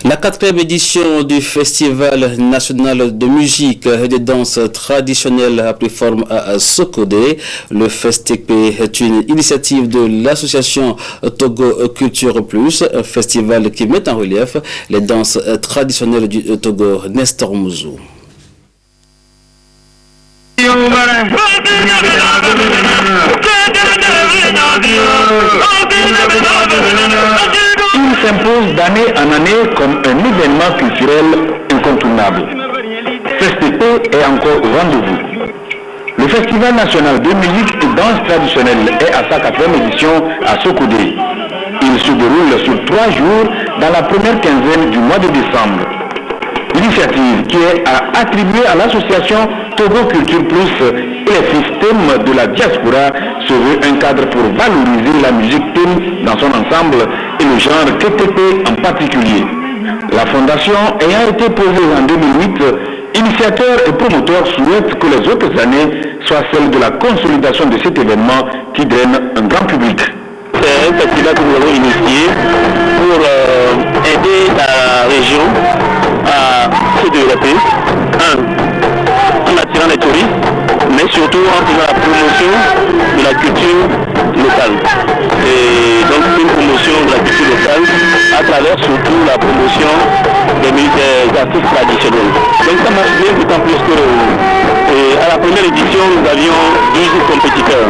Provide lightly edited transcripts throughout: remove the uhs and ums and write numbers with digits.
La 4e édition du Festival national de musique et de danse traditionnelle a pris forme à Sokodé. Le FESTP est une initiative de l'association Togo Culture Plus, un festival qui met en relief les danses traditionnelles du Togo. Nestor Mouzou. Il s'impose d'année en année comme un événement culturel incontournable. FESTP est encore au rendez-vous. Le Festival national de musique et danse traditionnelle est à sa 4e édition à Sokodé. Il se déroule sur 3 jours dans la première quinzaine du mois de décembre. L'initiative qui est à attribuer à l'association Togo Culture Plus et les systèmes de la diaspora se veut un cadre pour valoriser la musique thème dans son ensemble et le genre KTP en particulier. La fondation ayant été posée en 2008, initiateurs et promoteurs souhaitent que les autres années soient celles de la consolidation de cet événement qui draine un grand public. C'est un festival que nous avons initié pour aider la région à se développer, en attirant les touristes, mais surtout en faisant la promotion de la culture locale. Et donc une promotion de la culture locale à travers surtout la promotion des artistes traditionnels. Donc ça marche bien, d'autant plus que à la première édition nous avions 12 compétiteurs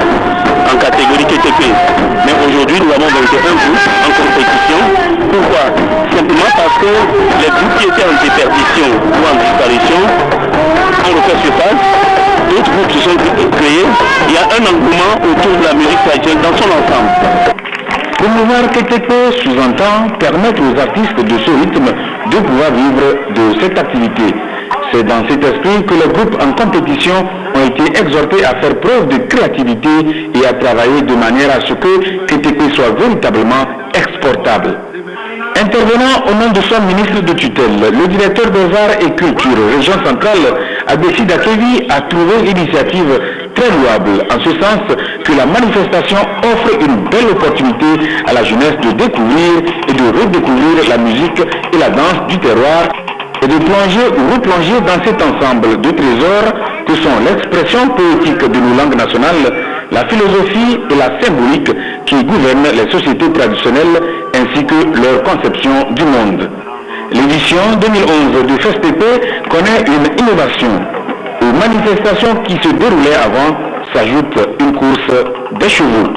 en catégorie KTP. Mais aujourd'hui nous avons 21 groupes en compétition. Pourquoi? Simplement parce que les groupes qui étaient en déperdition ou en disparition ont refait surface. D'autres groupes se sont créés. Il y a un engouement autour de la musique traditionnelle dans son ensemble. Promouvoir KTP sous-entend permettre aux artistes de ce rythme de pouvoir vivre de cette activité. C'est dans cet esprit que les groupes en compétition ont été exhortés à faire preuve de créativité et à travailler de manière à ce que KTP soit véritablement exportable. Intervenant au nom de son ministre de tutelle, le directeur des Arts et Culture, Région Centrale, Abessi Dakevi, a trouvé l'initiative très louable, en ce sens que la manifestation offre une belle opportunité à la jeunesse de découvrir et de redécouvrir la musique et la danse du terroir et de plonger ou replonger dans cet ensemble de trésors que sont l'expression poétique de nos langues nationales, la philosophie et la symbolique qui gouvernent les sociétés traditionnelles ainsi que leur conception du monde. L'édition 2011 du FESTP connaît une innovation. Aux manifestations qui se déroulaient avant s'ajoute une course des chevaux.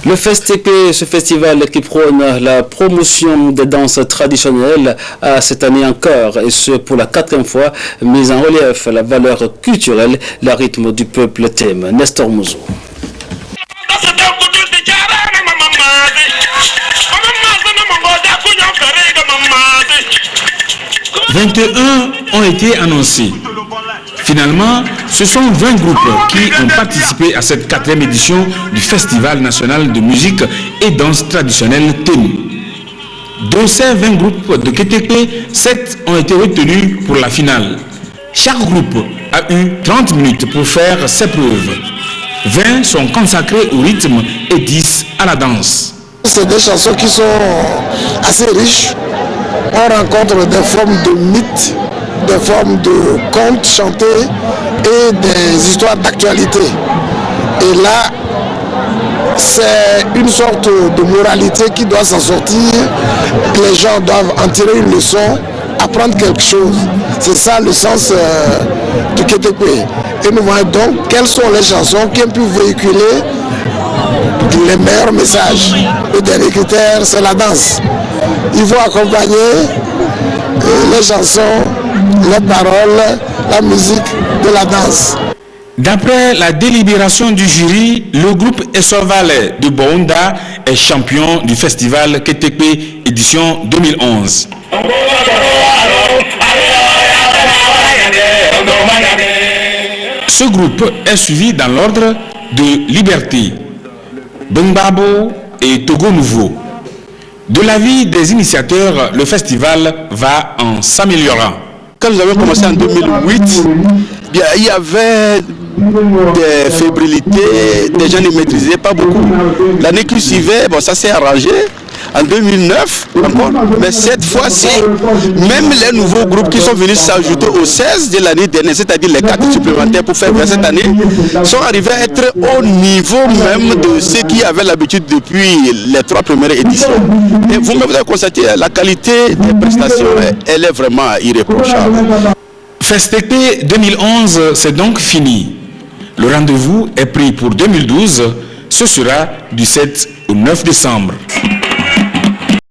Le FESTP, ce festival qui prône la promotion des danses traditionnelles, a cette année encore, et ce pour la 4e fois, mis en relief la valeur culturelle, le rythme du peuple thème. Nestor Mouzou. 21 ont été annoncés. Finalement, ce sont 20 groupes qui ont participé à cette 4e édition du Festival national de musique et danse traditionnelle thème. De ces 20 groupes de KTP, 7 ont été retenus pour la finale. Chaque groupe a eu 30 minutes pour faire ses preuves. 20 sont consacrés au rythme et 10 à la danse. C'est des chansons qui sont assez riches. On rencontre des formes de mythes, des formes de contes chantés et des histoires d'actualité. Et là, c'est une sorte de moralité qui doit s'en sortir. Les gens doivent en tirer une leçon, apprendre quelque chose. C'est ça le sens du KTP. Et nous voyons donc quelles sont les chansons qui ont pu véhiculer les meilleurs messages. Le dernier critère, c'est la danse. Il faut accompagner les chansons, les paroles, la musique de la danse. D'après la délibération du jury, le groupe Essovalais de Bonda est champion du festival KTP édition 2011. Ce groupe est suivi dans l'ordre de Liberté, Bengbabo et Togo Nouveau. De l'avis des initiateurs, le festival va en s'améliorant. Quand nous avons commencé en 2008, il y avait des fébrilités, des gens ne maîtrisaient pas beaucoup. L'année qui suivait, bon, ça s'est arrangé. En 2009, encore, mais cette fois-ci, même les nouveaux groupes qui sont venus s'ajouter aux 16 de l'année dernière, c'est-à-dire les 4 supplémentaires pour faire cette année, sont arrivés à être au niveau même de ceux qui avaient l'habitude depuis les 3 premières éditions. Et vous-même, vous avez constaté, la qualité des prestations, elle est vraiment irréprochable. FESTECPE 2011, c'est donc fini. Le rendez-vous est pris pour 2012, ce sera du 7 au 9 décembre.